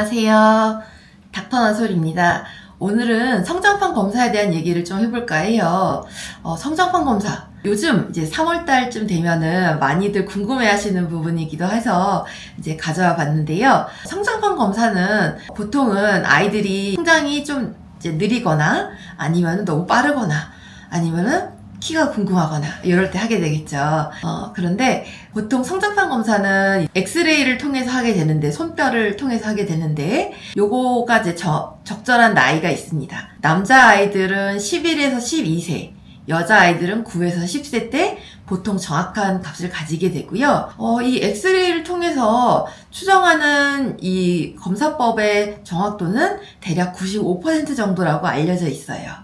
안녕하세요. 닥터나솔입니다. 오늘은 성장판 검사에 대한 얘기를 좀 해볼까 해요. 성장판 검사. 요즘 이제 3월달쯤 되면은 많이들 궁금해 하시는 부분이기도 해서 이제 가져와 봤는데요. 성장판 검사는 보통은 아이들이 성장이 좀 이제 느리거나 아니면은 너무 빠르거나 아니면은 키가 궁금하거나 이럴 때 하게 되겠죠. 그런데 보통 성장판 검사는 엑스레이를 통해서 하게 되는데, 손뼈를 통해서 하게 되는데, 요거가 이제 적절한 나이가 있습니다. 남자아이들은 11에서 12세, 여자아이들은 9에서 10세 때 보통 정확한 값을 가지게 되고요. 이 엑스레이를 통해서 추정하는 이 검사법의 정확도는 대략 95% 정도라고 알려져 있어요.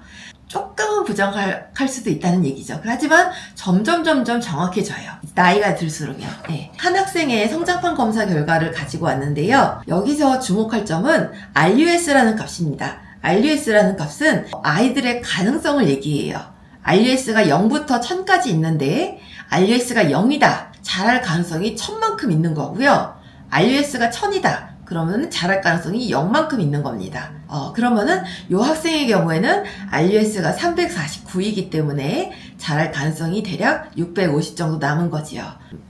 조금은 부정할 수도 있다는 얘기죠. 하지만 점점 정확해져요. 나이가 들수록요. 네. 한 학생의 성장판 검사 결과를 가지고 왔는데요. 여기서 주목할 점은 RUS라는 값입니다. RUS라는 값은 아이들의 가능성을 얘기해요. RUS가 0부터 1000까지 있는데 RUS가 0이다. 자랄 가능성이 1000만큼 있는 거고요. RUS가 1000이다. 그러면 자랄 가능성이 0만큼 있는 겁니다. 그러면은 요 학생의 경우에는 RUS가 349이기 때문에 자랄 가능성이 대략 650 정도 남은 거지요.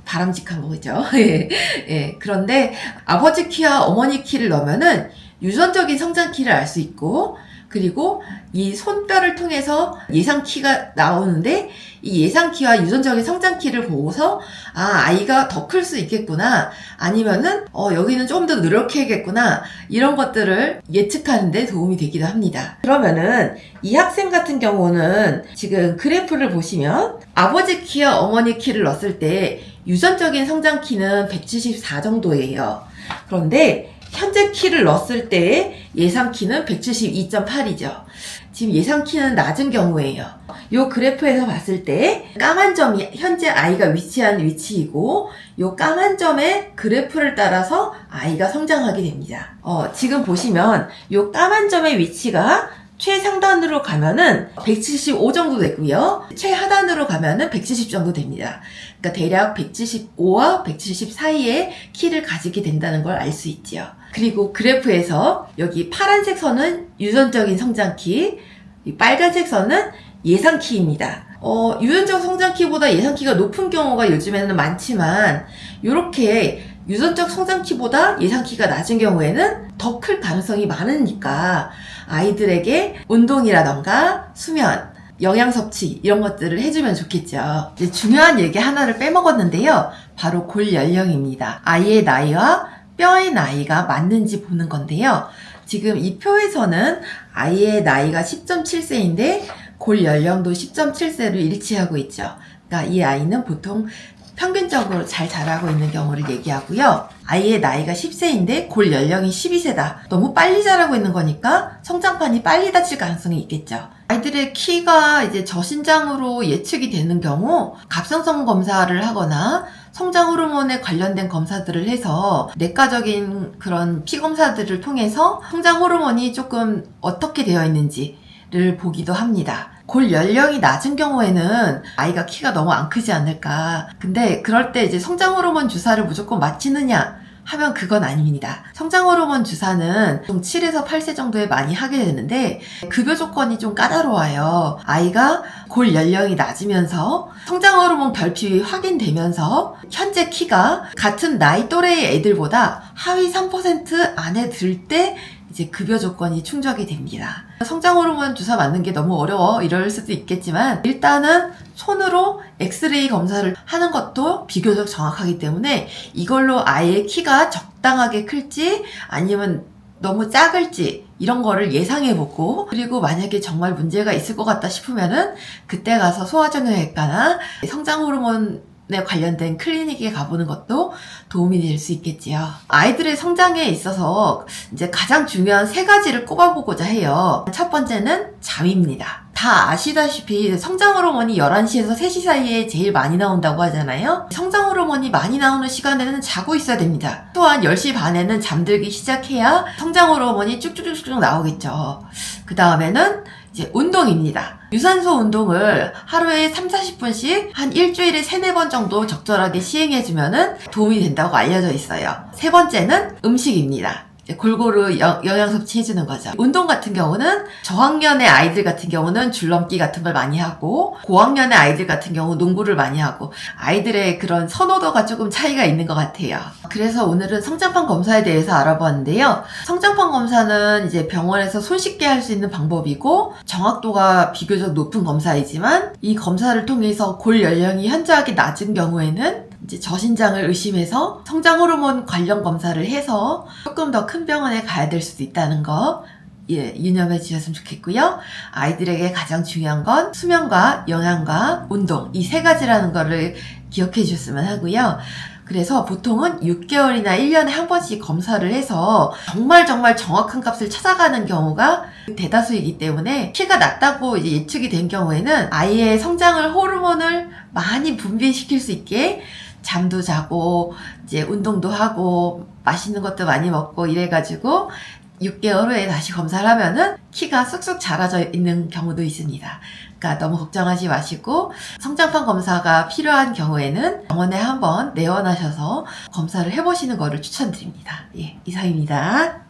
바람직한 거죠. 예. 그런데 아버지 키와 어머니 키를 넣으면은 유전적인 성장 키를 알 수 있고, 그리고 이 손뼈를 통해서 예상 키가 나오는데, 이 예상 키와 유전적인 성장 키를 보고서 아이가 더 클 수 있겠구나, 아니면은 여기는 좀 더 노력해야겠구나, 이런 것들을 예측하는 데 도움이 되기도 합니다. 그러면은 이 학생 같은 경우는 지금 그래프를 보시면 아버지 키와 어머니 키를 넣었을 때 유전적인 성장 키는 174 정도예요. 그런데 현재 키를 넣었을 때 예상 키는 172.8이죠. 지금 예상 키는 낮은 경우예요. 요 그래프에서 봤을 때 까만 점이 현재 아이가 위치한 위치이고, 요 까만 점의 그래프를 따라서 아이가 성장하게 됩니다. 지금 보시면 요 까만 점의 위치가 최상단으로 가면은 175 정도 되고요. 최하단으로 가면은 170 정도 됩니다. 그러니까 대략 175와 170 사이에 키를 가지게 된다는 걸 알 수 있지요. 그리고 그래프에서 여기 파란색 선은 유전적인 성장키, 이 빨간색 선은 예상키입니다. 유전적 성장키보다 예상키가 높은 경우가 요즘에는 많지만, 요렇게 유전적 성장키보다 예상키가 낮은 경우에는 더 클 가능성이 많으니까 아이들에게 운동이라던가 수면, 영양 섭취 이런 것들을 해주면 좋겠죠. 이제 중요한 얘기 하나를 빼먹었는데요. 바로 골 연령입니다. 아이의 나이와 뼈의 나이가 맞는지 보는 건데요. 지금 이 표에서는 아이의 나이가 10.7세인데 골 연령도 10.7세로 일치하고 있죠. 그러니까 이 아이는 보통 평균적으로 잘 자라고 있는 경우를 얘기하고요. 아이의 나이가 10세인데 골 연령이 12세다. 너무 빨리 자라고 있는 거니까 성장판이 빨리 닫힐 가능성이 있겠죠. 아이들의 키가 이제 저신장으로 예측이 되는 경우 갑상선 검사를 하거나 성장 호르몬에 관련된 검사들을 해서 내과적인 그런 피 검사들을 통해서 성장 호르몬이 조금 어떻게 되어 있는지를 보기도 합니다. 골 연령이 낮은 경우에는 아이가 키가 너무 안 크지 않을까. 근데 그럴 때 이제 성장 호르몬 주사를 무조건 맞히느냐 하면 그건 아닙니다. 성장 호르몬 주사는 좀 7에서 8세 정도에 많이 하게 되는데 급여 조건이 좀 까다로워요. 아이가 골 연령이 낮으면서 성장 호르몬 결핍이 확인되면서 현재 키가 같은 나이 또래의 애들보다 하위 3% 안에 들 때 이제 급여 조건이 충족이 됩니다. 성장 호르몬 주사 맞는 게 너무 어려워 이럴 수도 있겠지만, 일단은 손으로 엑스레이 검사를 하는 것도 비교적 정확하기 때문에 이걸로 아이의 키가 적당하게 클지 아니면 너무 작을지 이런 거를 예상해보고, 그리고 만약에 정말 문제가 있을 것 같다 싶으면은 그때 가서 소아정형외과나 성장 호르몬 에 관련된 클리닉에 가보는 것도 도움이 될 수 있겠지요. 아이들의 성장에 있어서 이제 가장 중요한 3가지를 꼽아보고자 해요. 첫 번째는 잠입니다. 다 아시다시피 성장 호르몬이 11시에서 3시 사이에 제일 많이 나온다고 하잖아요. 성장 호르몬이 많이 나오는 시간에는 자고 있어야 됩니다. 또한 10시 반에는 잠들기 시작해야 성장 호르몬이 쭉쭉쭉쭉 나오겠죠. 그 다음에는 이제 운동입니다. 유산소 운동을 하루에 30-40분씩 한 일주일에 3-4번 정도 적절하게 시행해주면 도움이 된다고 알려져 있어요. 세 번째는 음식입니다. 이제 골고루 영양 섭취해주는 거죠. 운동 같은 경우는 저학년의 아이들 같은 경우는 줄넘기 같은 걸 많이 하고, 고학년의 아이들 같은 경우 농구를 많이 하고, 아이들의 그런 선호도가 조금 차이가 있는 것 같아요. 그래서 오늘은 성장판 검사에 대해서 알아보았는데요. 성장판 검사는 이제 병원에서 손쉽게 할 수 있는 방법이고, 정확도가 비교적 높은 검사이지만, 이 검사를 통해서 골 연령이 현저하게 낮은 경우에는 이제 저신장을 의심해서 성장 호르몬 관련 검사를 해서 조금 더 큰 병원에 가야 될 수도 있다는 거 유념해 주셨으면 좋겠고요. 아이들에게 가장 중요한 건 수면과 영양과 운동 이 세 가지라는 거를 기억해 주셨으면 하고요. 그래서 보통은 6개월이나 1년에 한 번씩 검사를 해서 정말 정확한 값을 찾아가는 경우가 대다수이기 때문에 키가 낮다고 이제 예측이 된 경우에는 아이의 성장을 호르몬을 많이 분비시킬 수 있게 잠도 자고 이제 운동도 하고 맛있는 것도 많이 먹고 이래가지고 6개월 후에 다시 검사를 하면은 키가 쑥쑥 자라져 있는 경우도 있습니다. 그러니까 너무 걱정하지 마시고 성장판 검사가 필요한 경우에는 병원에 한번 내원하셔서 검사를 해보시는 거를 추천드립니다. 예, 이상입니다.